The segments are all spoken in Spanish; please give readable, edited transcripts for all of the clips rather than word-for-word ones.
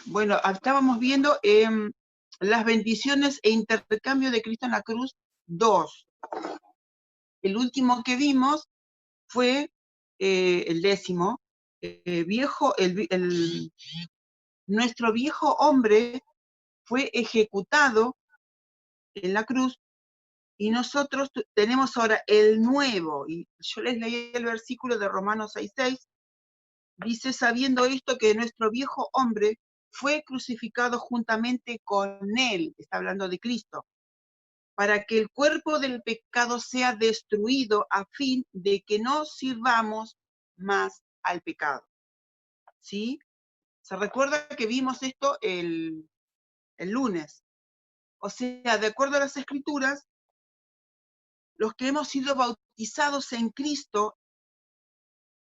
Bueno, estábamos viendo las bendiciones e intercambio de Cristo en la cruz 2. El último que vimos fue el 10º. Nuestro viejo hombre fue ejecutado en la cruz y nosotros tenemos ahora el nuevo. Y yo les leí el versículo de Romanos 6:6. Dice, sabiendo esto que nuestro viejo hombre fue crucificado juntamente con él, está hablando de Cristo, para que el cuerpo del pecado sea destruido a fin de que no sirvamos más al pecado. ¿Sí? ¿Se recuerda que vimos esto el lunes? O sea, de acuerdo a las Escrituras, los que hemos sido bautizados en Cristo,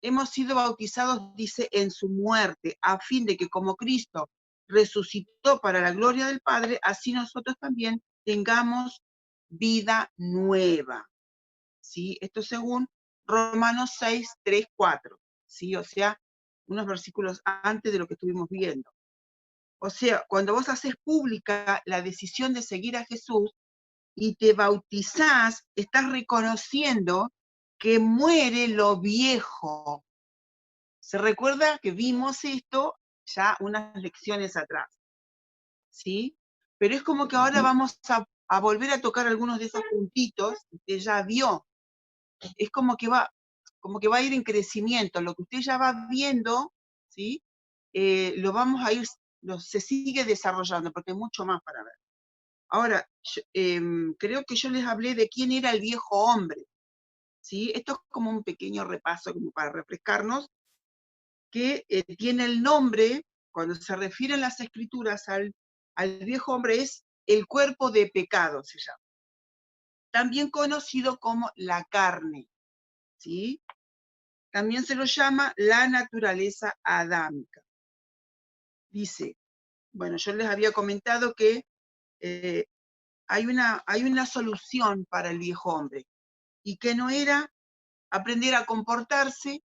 hemos sido bautizados, dice, en su muerte, a fin de que como Cristo resucitó para la gloria del Padre, así nosotros también tengamos vida nueva. ¿Sí? Esto según Romanos 6:3-4. ¿Sí? O sea, unos versículos antes de lo que estuvimos viendo. O sea, cuando vos haces pública la decisión de seguir a Jesús y te bautizás, estás reconociendo que muere lo viejo. Se recuerda que vimos esto ya unas lecciones atrás, ¿sí? Pero es como que ahora vamos a volver a tocar algunos de esos puntitos que ya vio. Es como que va a ir en crecimiento. Lo que usted ya va viendo, ¿sí? Lo vamos a ir, se sigue desarrollando, porque hay mucho más para ver. Ahora, creo que yo les hablé de quién era el viejo hombre, ¿sí? Esto es como un pequeño repaso, como para refrescarnos, que tiene el nombre, cuando se refieren las escrituras al viejo hombre, es el cuerpo de pecado, se llama. También conocido como la carne, ¿sí? También se lo llama la naturaleza adámica. Dice, bueno, yo les había comentado que hay una solución para el viejo hombre, y que no era aprender a comportarse,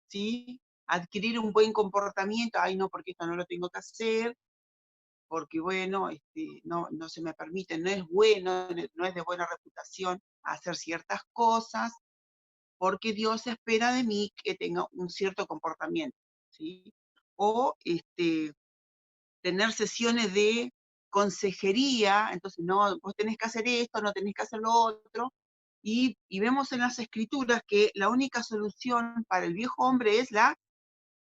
¿sí? Adquirir un buen comportamiento, ay no, porque esto no lo tengo que hacer, porque bueno, no se me permite, no es bueno, no es de buena reputación hacer ciertas cosas, porque Dios espera de mí que tenga un cierto comportamiento, ¿sí? O tener sesiones de consejería, entonces no, vos tenés que hacer esto, no tenés que hacer lo otro, y vemos en las escrituras que la única solución para el viejo hombre es la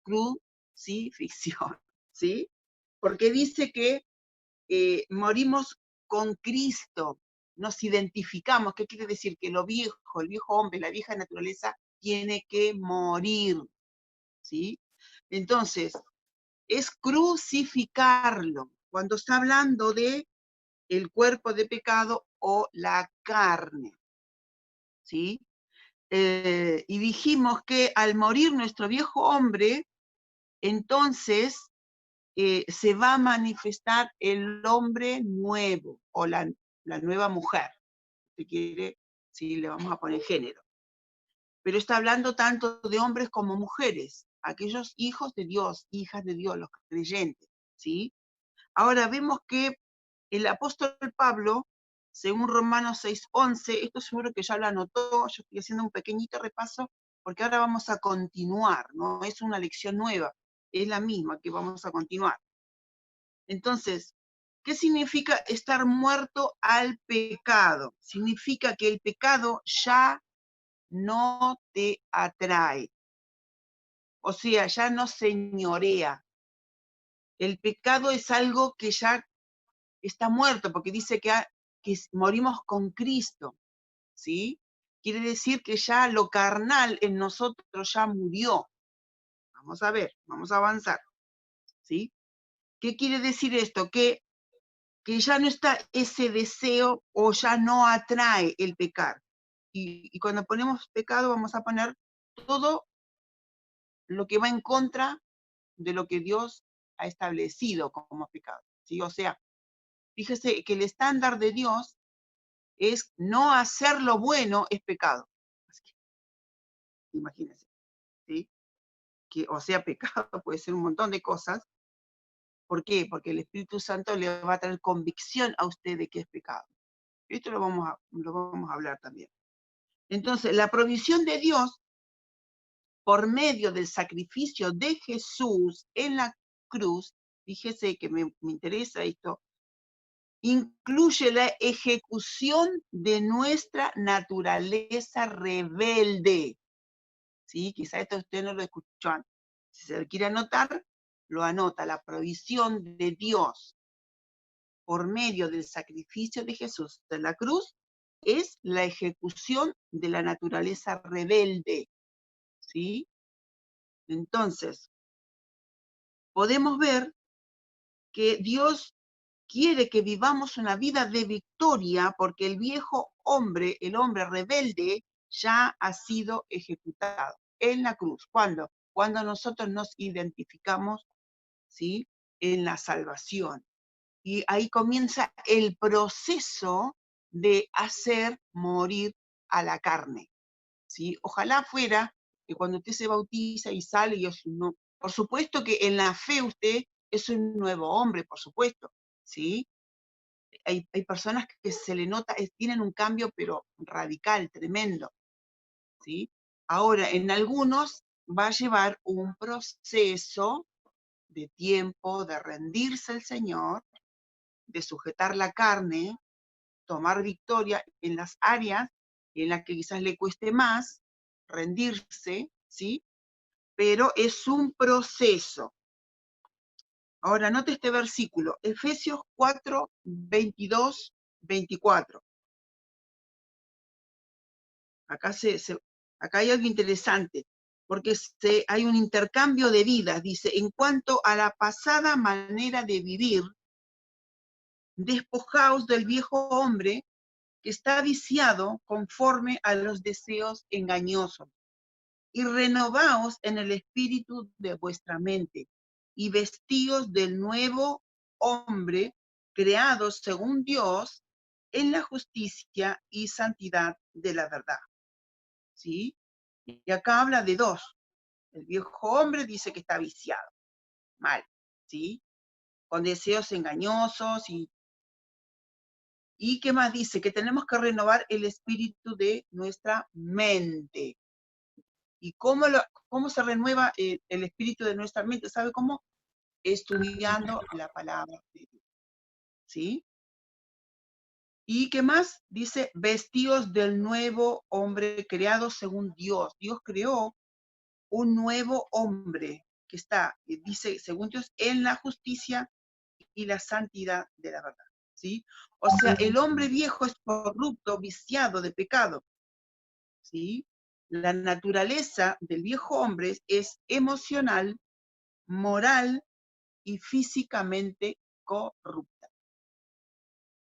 crucifixión, ¿sí? Porque dice que morimos con Cristo, nos identificamos. ¿Qué quiere decir? Que lo viejo, el viejo hombre, la vieja naturaleza, tiene que morir, ¿sí? Entonces, es crucificarlo, cuando está hablando de el cuerpo de pecado o la carne, ¿sí? Y dijimos que al morir nuestro viejo hombre, entonces se va a manifestar el hombre nuevo o la nueva mujer, si quiere, si le vamos a poner género. Pero está hablando tanto de hombres como mujeres, aquellos hijos de Dios, hijas de Dios, los creyentes, ¿sí? Ahora vemos que el apóstol Pablo, según Romanos 6:11, esto seguro que ya lo anotó, yo estoy haciendo un pequeñito repaso, porque ahora vamos a continuar, no es una lección nueva, es la misma que vamos a continuar. Entonces, ¿qué significa estar muerto al pecado? Significa que el pecado ya no te atrae, o sea, ya no señorea. El pecado es algo que ya está muerto, porque dice que morimos con Cristo, ¿sí? Quiere decir que ya lo carnal en nosotros ya murió. Vamos a ver, vamos a avanzar, ¿sí? ¿Qué quiere decir esto? Que ya no está ese deseo o ya no atrae el pecar. Y cuando ponemos pecado vamos a poner todo lo que va en contra de lo que Dios ha establecido como pecado, ¿sí? O sea, fíjese que el estándar de Dios es no hacer lo bueno es pecado. Imagínense, ¿sí? Que, o sea, pecado puede ser un montón de cosas, ¿Por qué? Porque el Espíritu Santo le va a traer convicción a usted de que es pecado. Esto lo vamos a hablar también. Entonces, la provisión de Dios por medio del sacrificio de Jesús en la cruz, fíjese que me interesa esto, incluye la ejecución de nuestra naturaleza rebelde. ¿Sí? Quizá esto usted no lo escuchó antes. Si se lo quiere anotar, lo anota. La provisión de Dios por medio del sacrificio de Jesús en la cruz es la ejecución de la naturaleza rebelde. ¿Sí? Entonces, podemos ver que Dios quiere que vivamos una vida de victoria porque el viejo hombre, el hombre rebelde, ya ha sido ejecutado en la cruz. ¿Cuándo? Cuando nosotros nos identificamos, ¿sí?, en la salvación. Y ahí comienza el proceso de hacer morir a la carne. ¿Sí? Ojalá fuera que cuando usted se bautiza y sale, y es un, por supuesto que en la fe usted es un nuevo hombre, por supuesto, ¿sí? Hay personas que se le nota, tienen un cambio, pero radical, tremendo, ¿sí? Ahora, en algunos va a llevar un proceso de tiempo, de rendirse al Señor, de sujetar la carne, tomar victoria en las áreas en las que quizás le cueste más, rendirse, ¿sí? Pero es un proceso. Ahora, note este versículo, Efesios 4, 22, 24. Acá, acá hay algo interesante, porque hay un intercambio de vidas. Dice, en cuanto a la pasada manera de vivir, despojaos del viejo hombre que está viciado conforme a los deseos engañosos, y renovaos en el espíritu de vuestra mente, y vestíos del nuevo hombre, creado según Dios, en la justicia y santidad de la verdad. ¿Sí? Y acá habla de dos. El viejo hombre dice que está viciado, mal, ¿sí? Con deseos engañosos ¿y qué más dice? Que tenemos que renovar el espíritu de nuestra mente. ¿Y cómo se renueva el espíritu de nuestra mente? ¿Sabe cómo? Estudiando la palabra de Dios. ¿Sí? ¿Y qué más? Dice, vestidos del nuevo hombre creado según Dios. Dios creó un nuevo hombre que está, dice, según Dios, en la justicia y la santidad de la verdad. ¿Sí? O sea, el hombre viejo es corrupto, viciado de pecado. ¿Sí? La naturaleza del viejo hombre es emocional, moral y físicamente corrupta.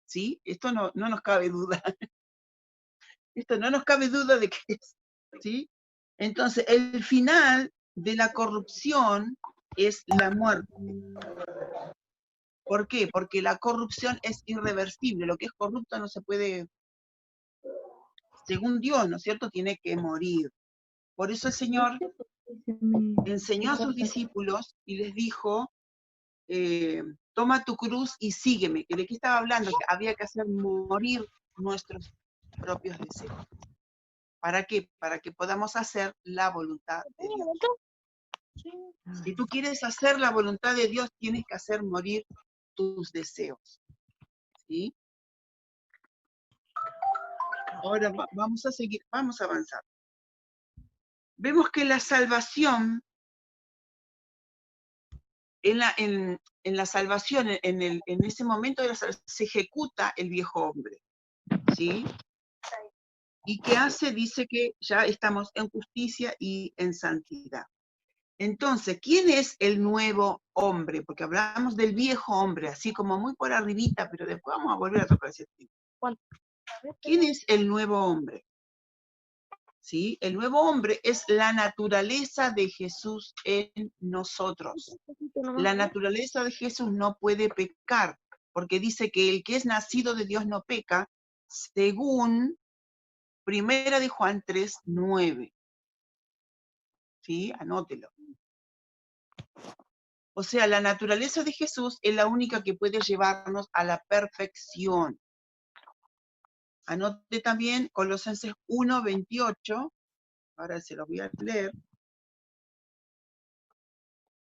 ¿Sí? Esto no nos cabe duda. Esto no nos cabe duda de que es. ¿Sí? Entonces, el final de la corrupción es la muerte. ¿Por qué? Porque la corrupción es irreversible. Lo que es corrupto no se puede, según Dios, ¿no es cierto?, tiene que morir. Por eso el Señor enseñó a sus discípulos y les dijo, toma tu cruz y sígueme. ¿De qué estaba hablando? Que había que hacer morir nuestros propios deseos. ¿Para qué? Para que podamos hacer la voluntad de Dios. Si tú quieres hacer la voluntad de Dios, tienes que hacer morir tus deseos. ¿Sí? Ahora vamos a seguir, vamos a avanzar. Vemos que la salvación, en la salvación, en ese momento de la salvación, se ejecuta el viejo hombre. ¿Sí? ¿Y qué hace? Dice que ya estamos en justicia y en santidad. Entonces, ¿quién es el nuevo hombre? Porque hablamos del viejo hombre, así como muy por arribita, pero después vamos a volver a tocar ese tema. ¿Quién es el nuevo hombre? ¿Sí? El nuevo hombre es la naturaleza de Jesús en nosotros. La naturaleza de Jesús no puede pecar, porque dice que el que es nacido de Dios no peca, según 1 de Juan 3:9. ¿Sí? Anótelo. O sea, la naturaleza de Jesús es la única que puede llevarnos a la perfección. Anote también Colosenses 1:28, ahora se los voy a leer.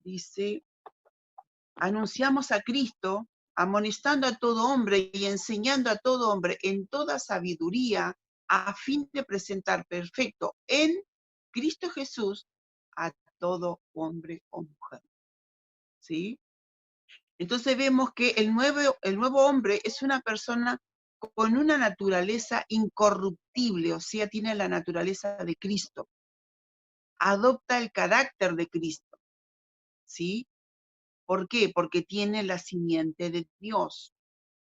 Dice, anunciamos a Cristo, amonestando a todo hombre y enseñando a todo hombre en toda sabiduría, a fin de presentar perfecto en Cristo Jesús a todo hombre o mujer. ¿Sí? Entonces vemos que el nuevo hombre es una persona con una naturaleza incorruptible, o sea, tiene la naturaleza de Cristo, adopta el carácter de Cristo, ¿sí? ¿Por qué? Porque tiene la simiente de Dios.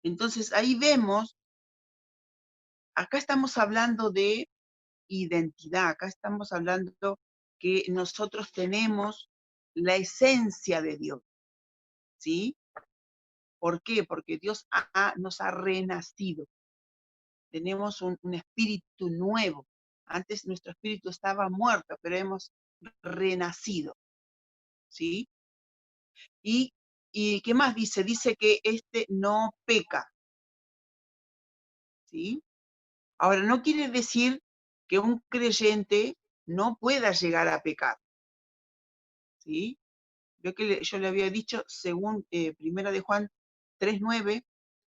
Entonces ahí vemos, acá estamos hablando de identidad, acá estamos hablando que nosotros tenemos la esencia de Dios, ¿sí? ¿Por qué? Porque Dios nos ha renacido. Tenemos un espíritu nuevo. Antes nuestro espíritu estaba muerto, pero hemos renacido, ¿sí? ¿Y qué más dice? Dice que este no peca, ¿sí? Ahora, no quiere decir que un creyente no pueda llegar a pecar, ¿sí? Yo le había dicho, según Primera de Juan 3:9,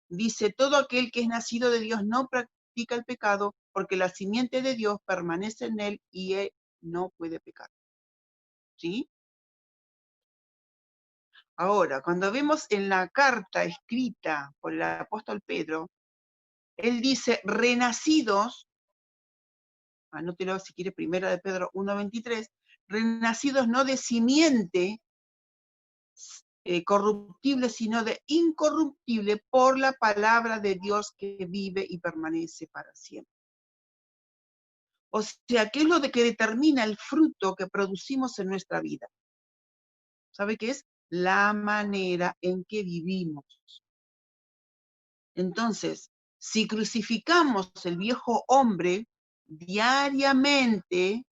dice, todo aquel que es nacido de Dios no practica el pecado, porque la simiente de Dios permanece en él y él no puede pecar, ¿sí? Ahora, cuando vemos en la carta escrita por el apóstol Pedro, él dice, renacidos, anótelo si quiere, Primera de Pedro 1:23, renacidos no de simiente corruptible, sino de incorruptible por la palabra de Dios que vive y permanece para siempre. O sea, ¿qué es lo de que determina el fruto que producimos en nuestra vida? ¿Sabe qué es? La manera en que vivimos. Entonces, si crucificamos el viejo hombre diariamente,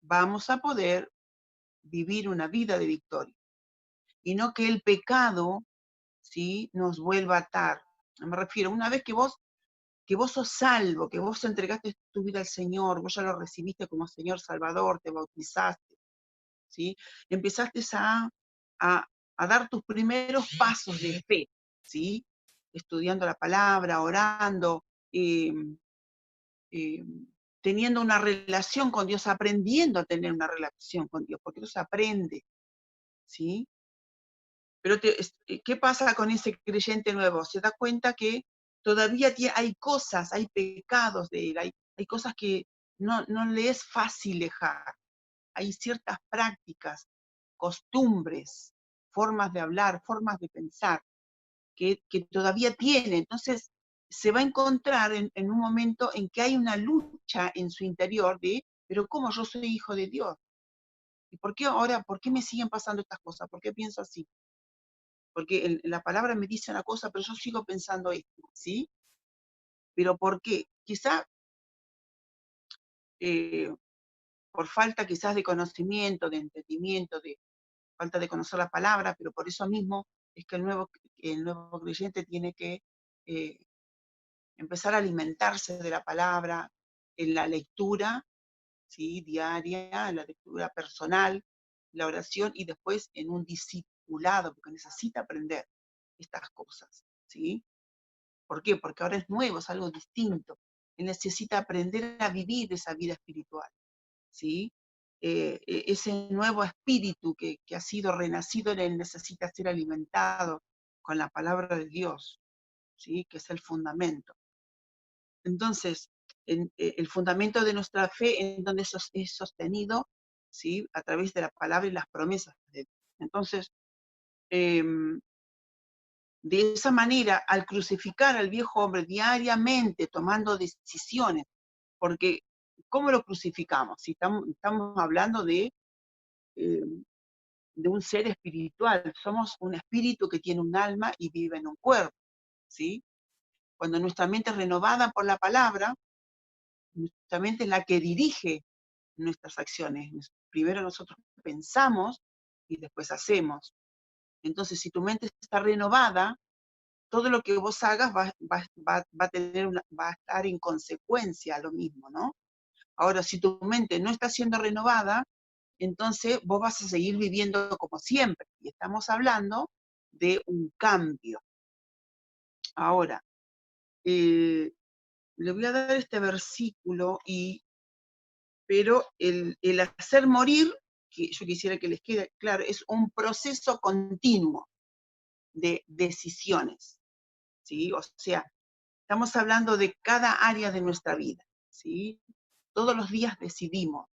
vamos a poder vivir una vida de victoria. Y no que el pecado, ¿sí?, nos vuelva a atar. Me refiero, una vez que vos sos salvo, que vos entregaste tu vida al Señor, vos ya lo recibiste como Señor Salvador, te bautizaste, ¿sí? Empezaste a, a dar tus primeros pasos de fe, ¿sí? Estudiando la palabra, orando, eh, eh, teniendo una relación con Dios, aprendiendo a tener una relación con Dios, porque Dios se aprende, ¿sí? Pero ¿qué pasa con ese creyente nuevo? Se da cuenta que todavía hay cosas, hay pecados de él, hay cosas que no le es fácil dejar. Hay ciertas prácticas, costumbres, formas de hablar, formas de pensar que todavía tiene. Entonces, se va a encontrar en un momento en que hay una lucha en su interior de, pero ¿cómo yo soy hijo de Dios? ¿Y por qué ahora, por qué me siguen pasando estas cosas? ¿Por qué pienso así? Porque la palabra me dice una cosa, pero yo sigo pensando esto, ¿sí? ¿Pero por qué? Quizá eh, por falta quizás de conocimiento, de entendimiento, de falta de conocer la palabra, pero por eso mismo es que el nuevo creyente tiene que eh, empezar a alimentarse de la palabra en la lectura, ¿sí?, diaria, en la lectura personal, la oración y después en un discipulado, porque necesita aprender estas cosas, ¿sí? ¿Por qué? Porque ahora es nuevo, es algo distinto. Él necesita aprender a vivir esa vida espiritual, ¿sí? Ese nuevo espíritu que ha sido renacido en él necesita ser alimentado con la palabra de Dios, ¿sí?, que es el fundamento. Entonces, el fundamento de nuestra fe en donde es sostenido, ¿sí?, a través de la palabra y las promesas de Dios. Entonces, de esa manera, al crucificar al viejo hombre diariamente, tomando decisiones, porque ¿cómo lo crucificamos? Si estamos hablando eh, de un ser espiritual, somos un espíritu que tiene un alma y vive en un cuerpo, ¿sí? Cuando nuestra mente es renovada por la palabra, nuestra mente es la que dirige nuestras acciones. Primero nosotros pensamos y después hacemos. Entonces, si tu mente está renovada, todo lo que vos hagas va a estar en consecuencia a lo mismo, ¿no? Ahora, si tu mente no está siendo renovada, entonces vos vas a seguir viviendo como siempre. Y estamos hablando de un cambio. Ahora, le voy a dar este versículo, pero el hacer morir, que yo quisiera que les quede claro, es un proceso continuo de decisiones, ¿sí? O sea, estamos hablando de cada área de nuestra vida, ¿sí? Todos los días decidimos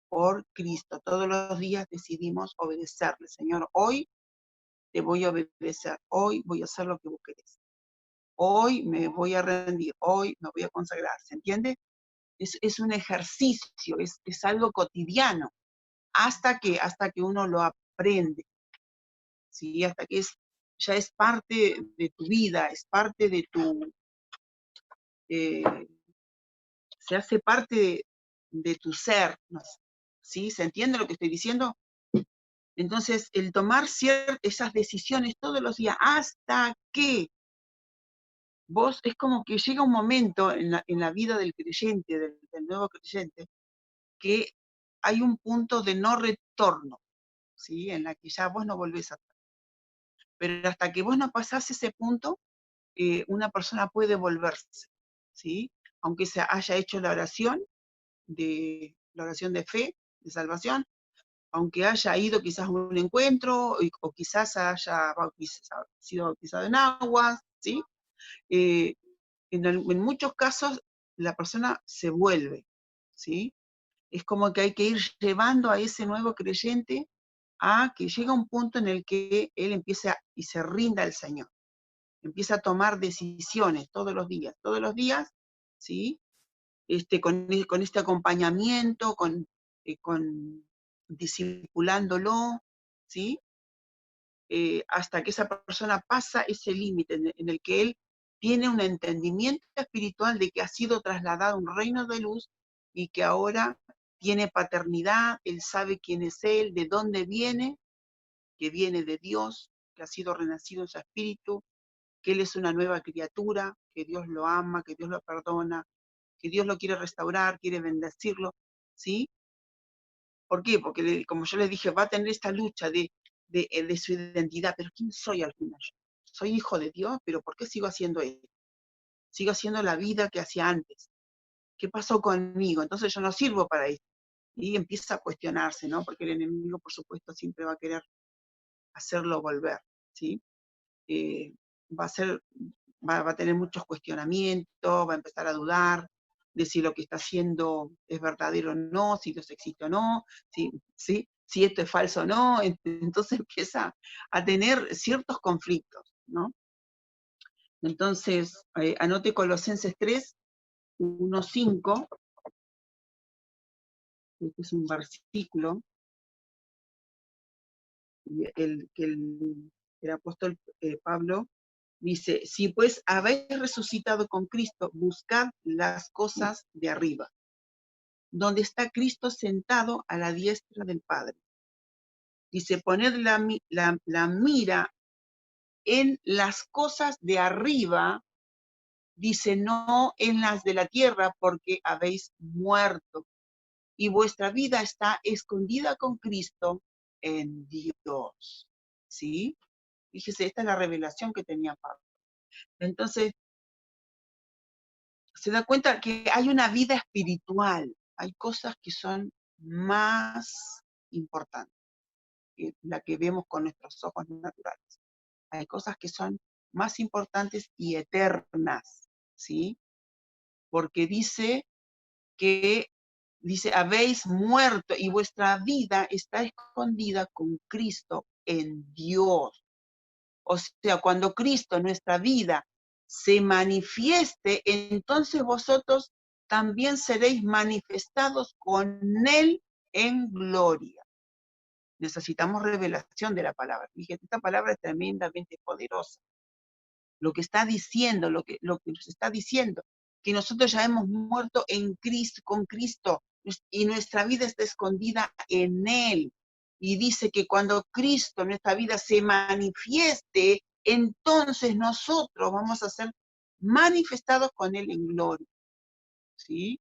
por Cristo, todos los días decidimos obedecerle. Señor, hoy te voy a obedecer, hoy voy a hacer lo que vos querés, hoy me voy a rendir, hoy me voy a consagrar, ¿se entiende? Es un ejercicio, es algo cotidiano, hasta que uno lo aprende, ¿sí? Hasta que ya es parte de tu vida, es parte de eh, se hace parte de tu ser, ¿no? ¿Sí? ¿Se entiende lo que estoy diciendo? Entonces, el tomar esas decisiones todos los días, hasta que vos, es como que llega un momento en la vida del creyente, del nuevo creyente, que hay un punto de no retorno, ¿sí? En la que ya vos no volvés atrás. Pero hasta que vos no pasás ese punto, una persona puede volverse, ¿sí? Aunque se haya hecho la oración de fe, de salvación, aunque haya ido quizás a un encuentro, o quizás haya sido bautizado en aguas, ¿sí? Eh, en muchos casos la persona se vuelve, ¿sí? Es como que hay que ir llevando a ese nuevo creyente a que llega un punto en el que él empieza y se rinda al Señor. Empieza a tomar decisiones todos los días, ¿sí? Con este acompañamiento, con discipulándolo, ¿sí? Hasta que esa persona pasa ese límite en el que él tiene un entendimiento espiritual de que ha sido trasladado a un reino de luz y que ahora tiene paternidad, él sabe quién es él, de dónde viene, que viene de Dios, que ha sido renacido en su espíritu, que él es una nueva criatura, que Dios lo ama, que Dios lo perdona, que Dios lo quiere restaurar, quiere bendecirlo, ¿sí? ¿Por qué? Porque, como yo les dije, va a tener esta lucha de su identidad, pero ¿quién soy al final? Soy hijo de Dios, pero ¿por qué sigo haciendo esto? Sigo haciendo la vida que hacía antes. ¿Qué pasó conmigo? Entonces yo no sirvo para esto. Y empieza a cuestionarse, ¿no? Porque el enemigo, por supuesto, siempre va a querer hacerlo volver, ¿sí? Eh, va a ser, va a tener muchos cuestionamientos, va a empezar a dudar de si lo que está haciendo es verdadero o no, si Dios existe o no, si esto es falso o no. Entonces empieza a tener ciertos conflictos, ¿no? Entonces, anote Colosenses 3, 1, 5, este es un versículo, que el apóstol Pablo dice: si pues habéis resucitado con Cristo, buscad las cosas de arriba, donde está Cristo sentado a la diestra del Padre. Dice: poned la mira en las cosas de arriba, dice, no en las de la tierra, porque habéis muerto, y vuestra vida está escondida con Cristo en Dios. ¿Sí? Fíjese, esta es la revelación que tenía Pablo. Entonces, se da cuenta que hay una vida espiritual, hay cosas que son más importantes que la que vemos con nuestros ojos naturales. Hay cosas que son más importantes y eternas, ¿sí? Porque habéis muerto y vuestra vida está escondida con Cristo en Dios. O sea, cuando Cristo, nuestra vida, se manifieste, entonces vosotros también seréis manifestados con Él en gloria. Necesitamos revelación de la palabra. Fíjate, esta palabra es tremendamente poderosa. Lo que está diciendo, lo que nos está diciendo, que nosotros ya hemos muerto en Cristo, con Cristo, y nuestra vida está escondida en Él. y dice que cuando Cristo en nuestra vida se manifieste, entonces nosotros vamos a ser manifestados con Él en gloria, ¿sí?